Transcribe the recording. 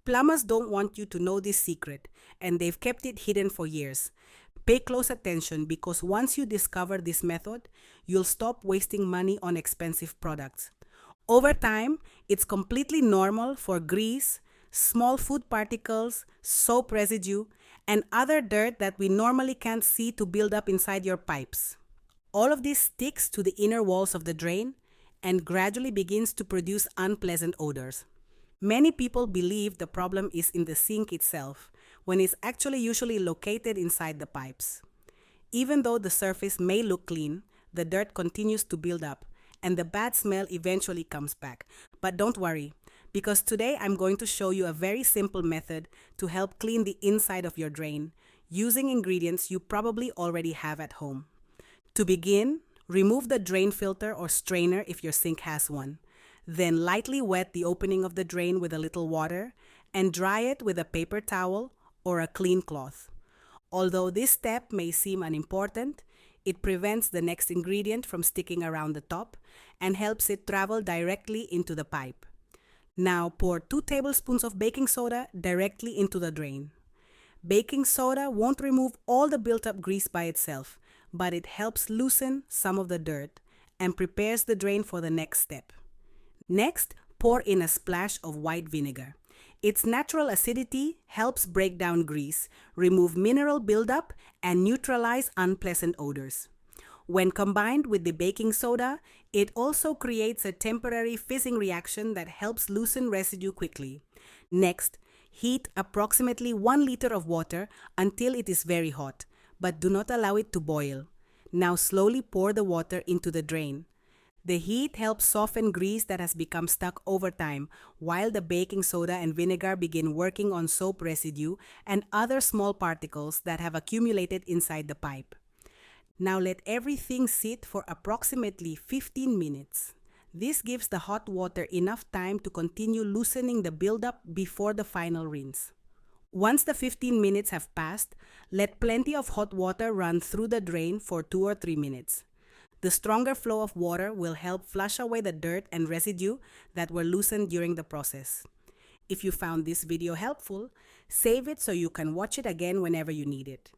Plumbers don't want you to know this secret, and they've kept it hidden for years. Pay close attention because once you discover this method, you'll stop wasting money on expensive products. Over time, it's completely normal for grease, small food particles, soap residue, and other dirt that we normally can't see to build up inside your pipes. All of this sticks to the inner walls of the drain and gradually begins to produce unpleasant odors. Many people believe the problem is in the sink itself, when it's actually usually located inside the pipes. Even though the surface may look clean, the dirt continues to build up, and the bad smell eventually comes back. But don't worry, because today I'm going to show you a very simple method to help clean the inside of your drain, using ingredients you probably already have at home. To begin, remove the drain filter or strainer if your sink has one. Then lightly wet the opening of the drain with a little water and dry it with a paper towel or a clean cloth. Although this step may seem unimportant, it prevents the next ingredient from sticking around the top and helps it travel directly into the pipe. Now pour 2 tablespoons of baking soda directly into the drain. Baking soda won't remove all the built-up grease by itself, but it helps loosen some of the dirt and prepares the drain for the next step. Next, pour in a splash of white vinegar. Its natural acidity helps break down grease, remove mineral buildup, and neutralize unpleasant odors. When combined with the baking soda, it also creates a temporary fizzing reaction that helps loosen residue quickly. Next, heat approximately 1 liter of water until it is very hot, but do not allow it to boil. Now slowly pour the water into the drain. The heat helps soften grease that has become stuck over time, while the baking soda and vinegar begin working on soap residue and other small particles that have accumulated inside the pipe. Now let everything sit for approximately 15 minutes. This gives the hot water enough time to continue loosening the buildup before the final rinse. Once the 15 minutes have passed, let plenty of hot water run through the drain for 2 or 3 minutes. The stronger flow of water will help flush away the dirt and residue that were loosened during the process. If you found this video helpful, save it so you can watch it again whenever you need it.